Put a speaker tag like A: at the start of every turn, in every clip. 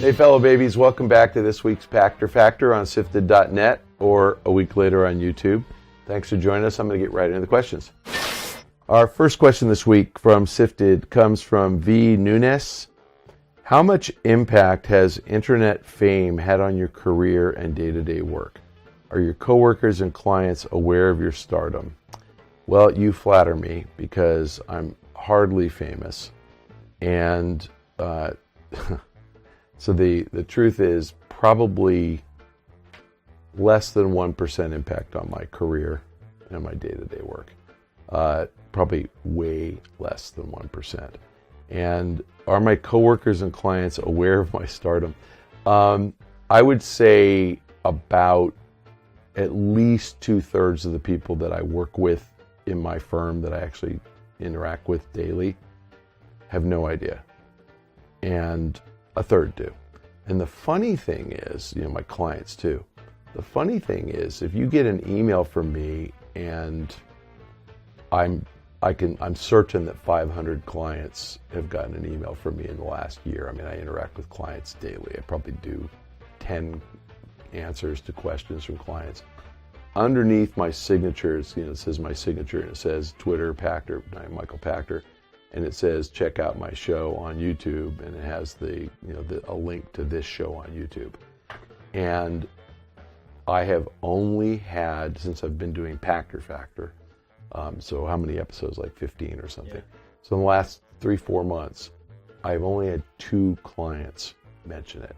A: Hey, fellow babies, welcome back to this week's Pachter Factor on SIFTD.net or a week later on YouTube. Thanks for joining us. I'm going to get right into the questions. Our first question this week from SIFTD comes from V. Nunes. How much impact has internet fame had on your career and day-to-day work? Are your coworkers and clients aware of your stardom? Well, you flatter me because I'm hardly famous. And so the truth is probably less than 1% impact on my career and my day-to-day work. Probably way less than 1%. And are my coworkers and clients aware of my stardom? I would say about at least 2/3 of the people that I work with in my firm that I actually interact with daily have no idea. And a third do. And the funny thing is, my clients too. The funny thing is, if you get an email from me and I'm certain that 500 clients have gotten an email from me in the last year. I mean, I interact with clients daily. I probably do 10 answers to questions from clients. Underneath my signatures, it says my signature, and it says Twitter, Pachter, Michael Pachter, and it says check out my show on YouTube, and it has a link to this show on YouTube. And I have only had, since I've been doing Pachter Factor, so how many episodes? Like 15 or something. Yeah. So in the last 3-4 months, I've only had 2 clients mention it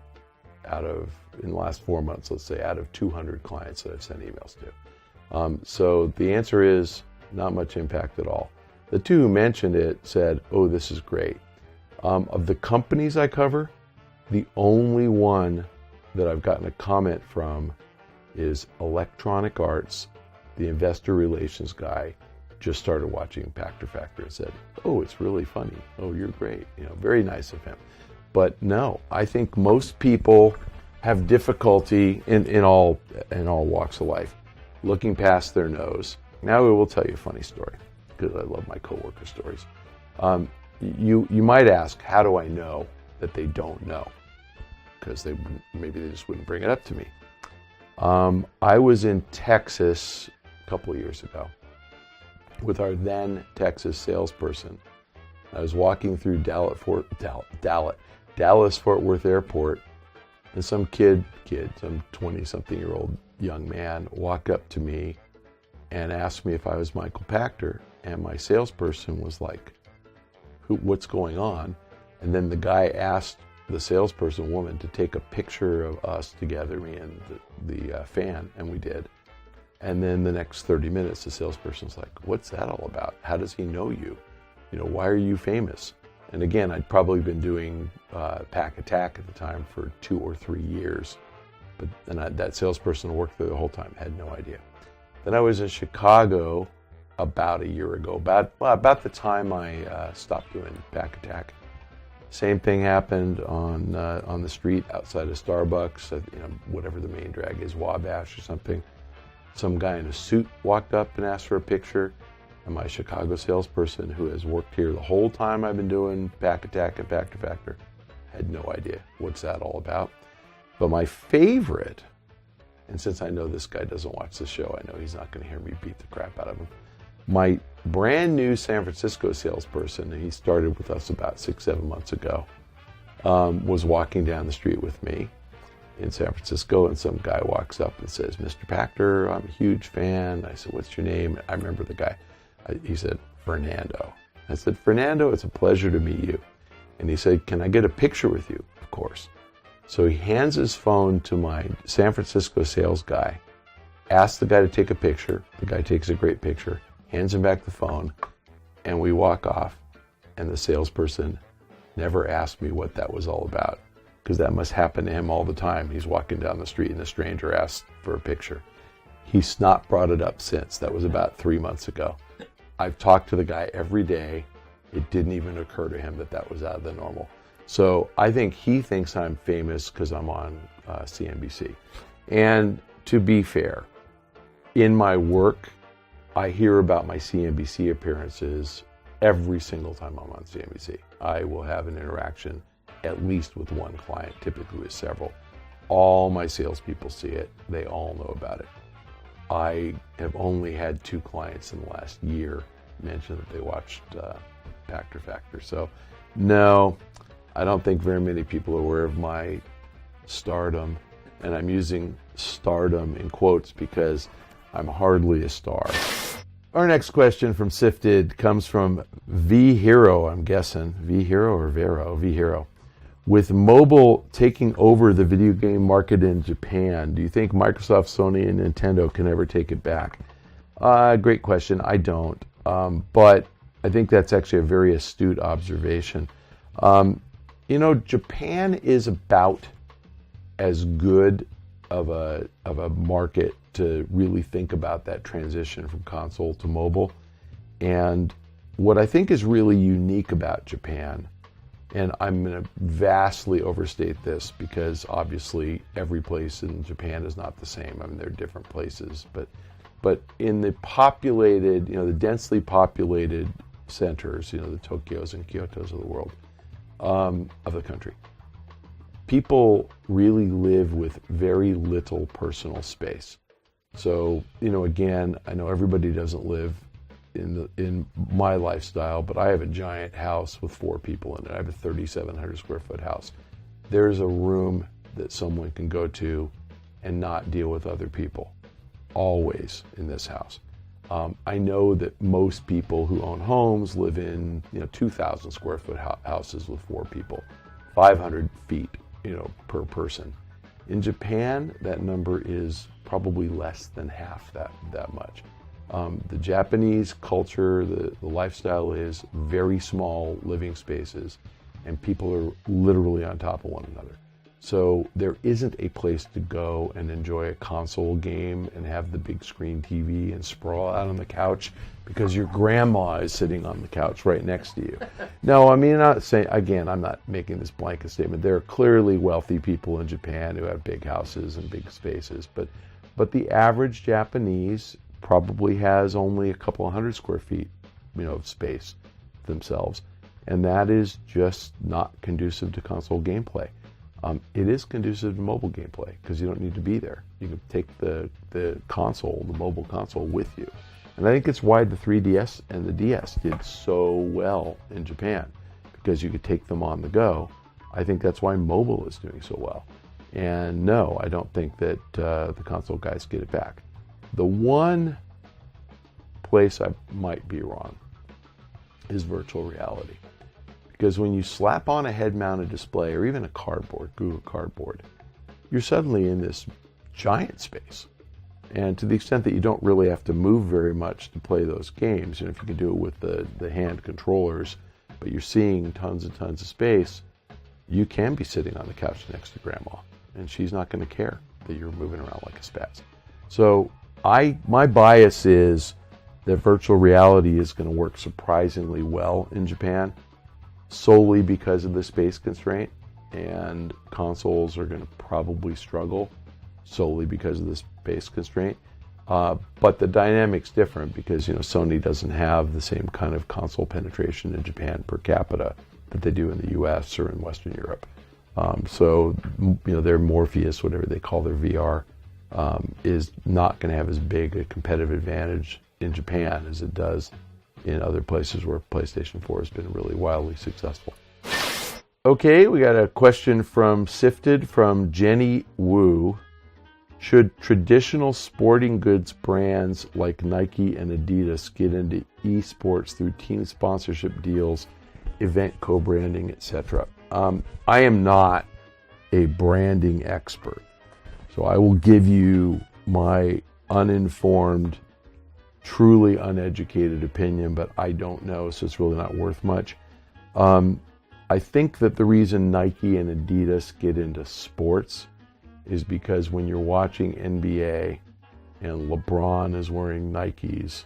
A: in the last 4 months, let's say, out of 200 clients that I've sent emails to. So the answer is not much impact at all. The 2 who mentioned it said, oh, this is great. Of the companies I cover, the only one that I've gotten a comment from is Electronic Arts. The investor relations guy just started watching Pachter Factor and said, oh, it's really funny. Oh, you're great. Very nice of him. But no, I think most people have difficulty in all walks of life looking past their nose. Now I will tell you a funny story because I love my coworker stories. You might ask, how do I know that they don't know? Because maybe they just wouldn't bring it up to me. I was in Texas a couple of years ago with our then Texas salesperson. I was walking through Dallas-Fort Worth Airport, and some kid, some 20-something-year-old young man, walked up to me and asked me if I was Michael Pachter, and my salesperson was like, what's going on? And then the guy asked the salesperson woman to take a picture of us together, me and the fan, and we did. And then the next 30 minutes, the salesperson's like, what's that all about? How does he know you? Why are you famous? And again, I'd probably been doing Pack Attack at the time for 2 or 3 years. But that salesperson worked there the whole time, had no idea. Then I was in Chicago about a year ago, about the time I stopped doing Pack Attack. Same thing happened on the street outside of Starbucks, whatever the main drag is, Wabash or something. Some guy in a suit walked up and asked for a picture, and my Chicago salesperson, who has worked here the whole time I've been doing Pack Attack and Pachter Factor, had no idea what's that all about. But my favorite, and since I know this guy doesn't watch the show, I know he's not going to hear me beat the crap out of him. My brand new San Francisco salesperson, and he started with us about 6-7 months ago, was walking down the street with me in San Francisco, and some guy walks up and says, Mr. Pachter, I'm a huge fan. I said, what's your name? I remember the guy. He said, Fernando. I said, Fernando, it's a pleasure to meet you. And he said, can I get a picture with you? Of course. So he hands his phone to my San Francisco sales guy, asks the guy to take a picture. The guy takes a great picture, hands him back the phone, and we walk off. And the salesperson never asked me what that was all about, because that must happen to him all the time. He's walking down the street and a stranger asks for a picture. He's not brought it up since. That was about 3 months ago. I've talked to the guy every day. It didn't even occur to him that was out of the normal. So I think he thinks I'm famous because I'm on CNBC. And to be fair, in my work, I hear about my CNBC appearances every single time I'm on CNBC. I will have an interaction at least with one client, typically with several. All my salespeople see it. They all know about it. I have only had 2 clients in the last year mention that they watched Pachter Factor. So no, I don't think very many people are aware of my stardom. And I'm using stardom in quotes because I'm hardly a star. Our next question from SIFTD comes from V Hero, I'm guessing. V Hero or Vero? V Hero. With mobile taking over the video game market in Japan, do you think Microsoft, Sony, and Nintendo can ever take it back? Great question. I don't. But I think that's actually a very astute observation. Japan is about as good of a market to really think about that transition from console to mobile. And what I think is really unique about Japan, and I'm going to vastly overstate this because obviously every place in Japan is not the same. I mean, they're different places, but in the populated, the densely populated centers, the Tokyos and Kyotos of the world, of the country, people really live with very little personal space. So, again, I know everybody doesn't live in my lifestyle, but I have a giant house with 4 people in it. I have a 3,700 square foot house. There's a room that someone can go to and not deal with other people, always in this house. I know that most people who own homes live in 2,000 square foot houses with 4 people, 500 feet per person. In Japan, that number is probably less than half that much. The Japanese culture, the lifestyle is very small living spaces, and people are literally on top of one another. So there isn't a place to go and enjoy a console game and have the big screen TV and sprawl out on the couch because your grandma is sitting on the couch right next to you. No, I mean, I'm not making this blanket statement. There are clearly wealthy people in Japan who have big houses and big spaces, but the average Japanese probably has only a couple of 100 square feet, of space themselves, and that is just not conducive to console gameplay. It is conducive to mobile gameplay because you don't need to be there. You can take the mobile console with you. And I think it's why the 3DS and the DS did so well in Japan, because you could take them on the go. I think that's why mobile is doing so well. And no, I don't think that the console guys get it back. The one place I might be wrong is virtual reality. Because when you slap on a head-mounted display or even a cardboard, Google Cardboard, you're suddenly in this giant space. And to the extent that you don't really have to move very much to play those games, if you can do it with the hand controllers, but you're seeing tons and tons of space, you can be sitting on the couch next to grandma, and she's not going to care that you're moving around like a spaz. So my bias is that virtual reality is going to work surprisingly well in Japan, solely because of the space constraint, and consoles are going to probably struggle solely because of the space constraint. But the dynamic's different because Sony doesn't have the same kind of console penetration in Japan per capita that they do in the US or in Western Europe. So their Morpheus, whatever they call their VR, is not going to have as big a competitive advantage in Japan as it does in other places where PlayStation 4 has been really wildly successful. Okay, we got a question from SIFTD from Jenny Wu. Should traditional sporting goods brands like Nike and Adidas get into eSports through team sponsorship deals, event co-branding, etc.? I am not a branding expert, so I will give you my uninformed, truly uneducated opinion, but I don't know, so it's really not worth much. I think that the reason Nike and Adidas get into sports is because when you're watching NBA and LeBron is wearing Nikes,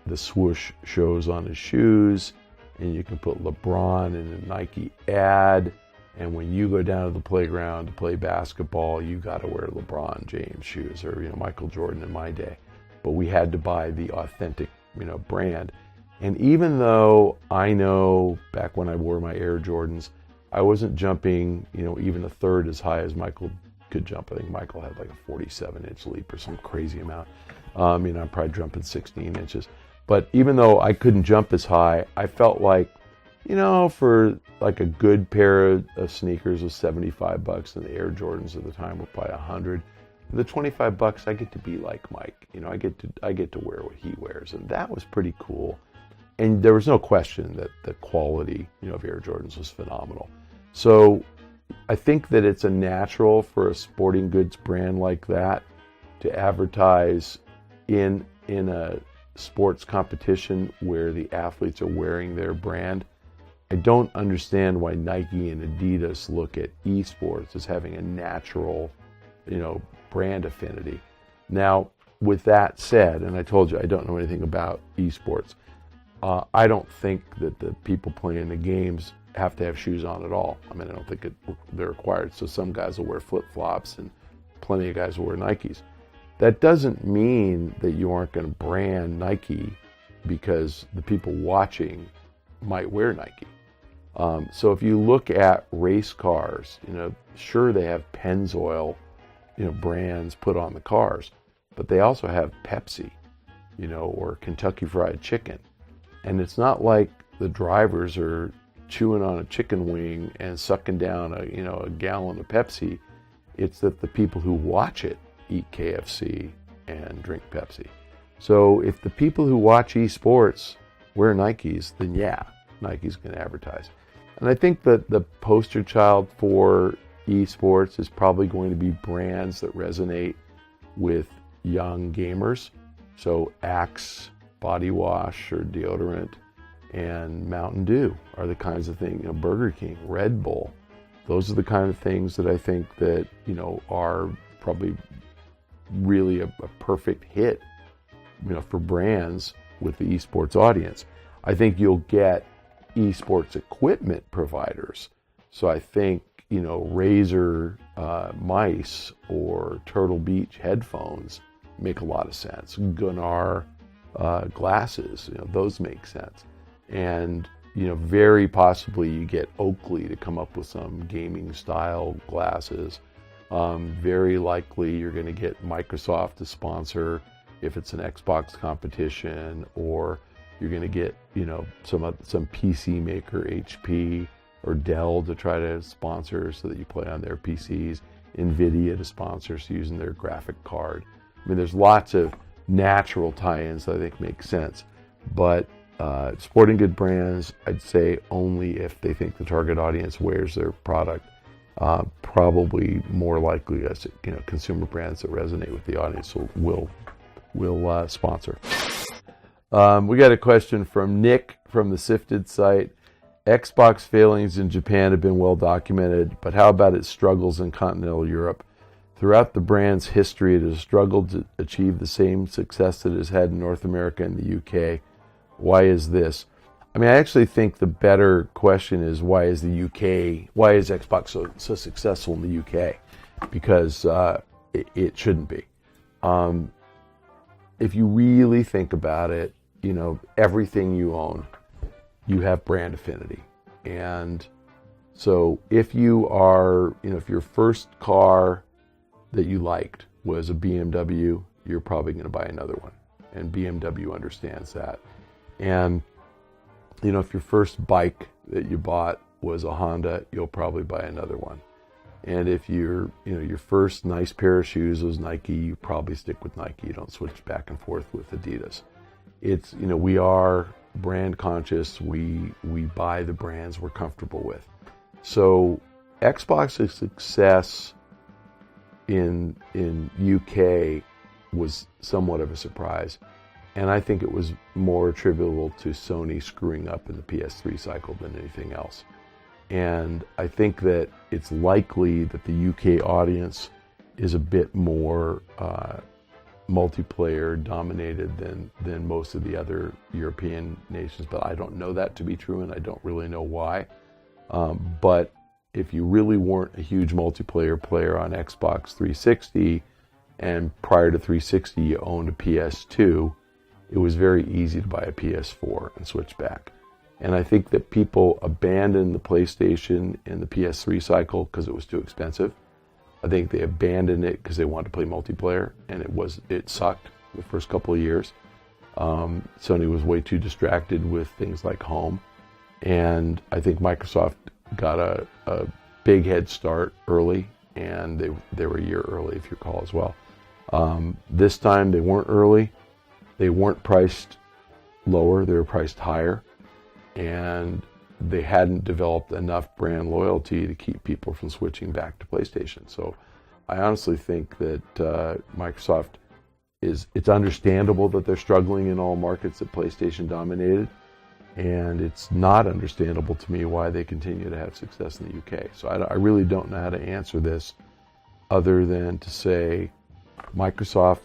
A: the swoosh shows on his shoes, and you can put LeBron in a Nike ad, and when you go down to the playground to play basketball, you got to wear LeBron James shoes, or Michael Jordan in my day. But we had to buy the authentic brand. And even though I know back when I wore my Air Jordans I wasn't jumping, even a third as high as Michael could jump. I think Michael had like a 47-inch leap or some crazy amount. I'm probably jumping 16 inches. But even though I couldn't jump as high, I felt like, for like a good pair of sneakers was $75, and the Air Jordans at the time were probably $100. The $25, I get to be like Mike. I get to wear what he wears, and that was pretty cool. And there was no question that the quality, of Air Jordans was phenomenal. So I think that it's a natural for a sporting goods brand like that to advertise in a sports competition where the athletes are wearing their brand. I don't understand why Nike and Adidas look at eSports as having a natural, brand affinity. Now, with that said, and I told you I don't know anything about eSports, I don't think that the people playing the games have to have shoes on at all. I don't think they're required. So some guys will wear flip-flops and plenty of guys will wear Nikes. That doesn't mean that you aren't going to brand Nike because the people watching might wear Nike. So if you look at race cars, sure they have Pennzoil, brands put on the cars, but they also have Pepsi, or Kentucky Fried Chicken. And it's not like the drivers are chewing on a chicken wing and sucking down a gallon of Pepsi. It's that the people who watch it eat KFC and drink Pepsi. So if the people who watch eSports wear Nikes, then yeah, Nike's going to advertise. And I think that the poster child for eSports is probably going to be brands that resonate with young gamers. So Axe body wash or deodorant and Mountain Dew are the kinds of things, Burger King, Red Bull. Those are the kind of things that I think that, are probably really a perfect hit, for brands with the esports audience. I think you'll get esports equipment providers. So I think, Razer mice or Turtle Beach headphones make a lot of sense. Gunnar glasses, those make sense. And, very possibly you get Oakley to come up with some gaming style glasses. Very likely you're going to get Microsoft to sponsor if it's an Xbox competition, or you're going to get, some PC maker, HP or Dell, to try to sponsor so that you play on their PCs. NVIDIA to sponsor so using their graphic card. There's lots of natural tie-ins that I think make sense. But sporting good brands, I'd say only if they think the target audience wears their product. Probably more likely as consumer brands that resonate with the audience will sponsor. We got a question from Nick from the SIFTD site. Xbox failings in Japan have been well documented, but how about its struggles in continental Europe? Throughout the brand's history, it has struggled to achieve the same success that it has had in North America and the UK. Why is this? I actually think the better question is, why is Xbox so successful in the UK? Because it shouldn't be. If you really think about it, everything you own, you have brand affinity. And so if you are, if your first car that you liked was a BMW, you're probably going to buy another one. And BMW understands that. And if your first bike that you bought was a Honda, you'll probably buy another one. And if your first nice pair of shoes was Nike, you probably stick with Nike. You don't switch back and forth with Adidas. It's, we are brand conscious. We buy the brands we're comfortable with. So Xbox's success in UK was somewhat of a surprise. And I think it was more attributable to Sony screwing up in the PS3 cycle than anything else. And I think that it's likely that the UK audience is a bit more multiplayer dominated than most of the other European nations, but I don't know that to be true, and I don't really know why. But if you really weren't a huge multiplayer player on Xbox 360, and prior to 360 you owned a PS2, it was very easy to buy a PS4 and switch back. And I think that people abandoned the PlayStation in the PS3 cycle because it was too expensive. I think they abandoned it because they wanted to play multiplayer, and it sucked the first couple of years. Sony was way too distracted with things like home. And I think Microsoft got a big head start early, and they were a year early, if you recall, as well. This time they weren't early. They weren't priced lower. They were priced higher. And they hadn't developed enough brand loyalty to keep people from switching back to PlayStation. So I honestly think that Microsoft it's understandable that they're struggling in all markets that PlayStation dominated. And it's not understandable to me why they continue to have success in the UK. So I really don't know how to answer this other than to say Microsoft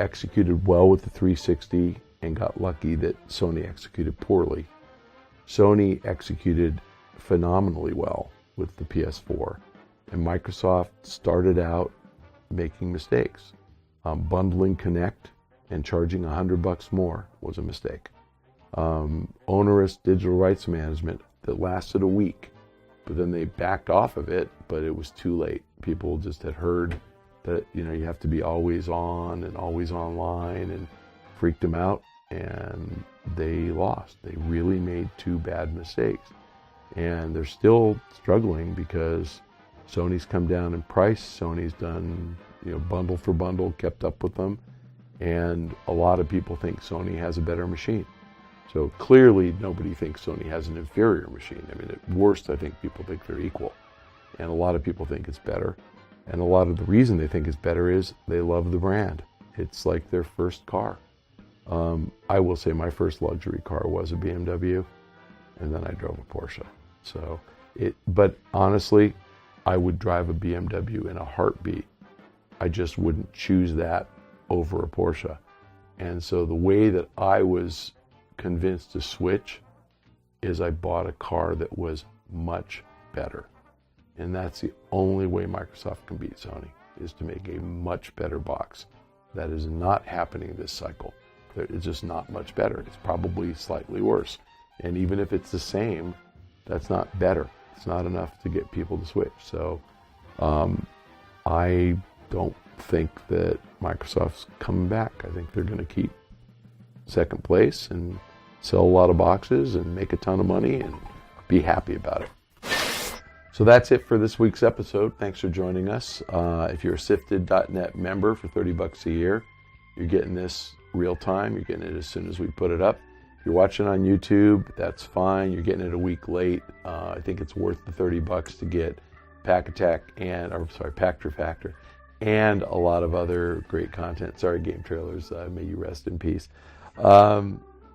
A: executed well with the 360 and got lucky that Sony executed poorly. Sony executed phenomenally well with the PS4, and Microsoft started out making mistakes. Bundling Connect and charging $100 more was a mistake. Onerous digital rights management that lasted a week, but then they backed off of it, but it was too late. People just had heard that, you have to be always on and always online, and freaked them out, and they lost. They really made two bad mistakes, and they're still struggling because Sony's come down in price. Sony's done, bundle for bundle, kept up with them, and a lot of people think Sony has a better machine. So clearly nobody thinks Sony has an inferior machine. I mean, at worst, I think people think they're equal. And a lot of people think it's better. And a lot of the reason they think it's better is they love the brand. It's like their first car. I will say my first luxury car was a BMW, and then I drove a Porsche. But honestly, I would drive a BMW in a heartbeat. I just wouldn't choose that over a Porsche. And so the way that I was convinced to switch is I bought a car that was much better. And that's the only way Microsoft can beat Sony, is to make a much better box. That is not happening this cycle. It's just not much better. It's probably slightly worse. And even if it's the same, that's not better. It's not enough to get people to switch. So I don't think that Microsoft's coming back. I think they're going to keep second place and sell a lot of boxes and make a ton of money and be happy about it. So that's it for this week's episode. Thanks for joining us. If you're a SIFTD.net member for $30 a year, you're getting this real time. You're getting it as soon as we put it up. If you're watching on YouTube, that's fine. You're getting it a week late. I think it's worth the $30 to get Pachter and a lot of other great content. Sorry, Game Trailers. May you rest in peace.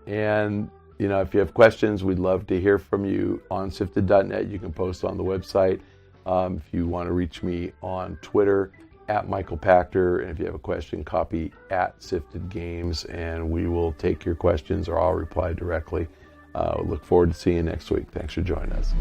A: And if you have questions, we'd love to hear from you on SIFTD.net. You can post on the website. If you want to reach me on Twitter, @Michael Pachter, and if you have a question, copy @SIFTDGames, and we will take your questions, or I'll reply directly. Look forward to seeing you next week. Thanks for joining us.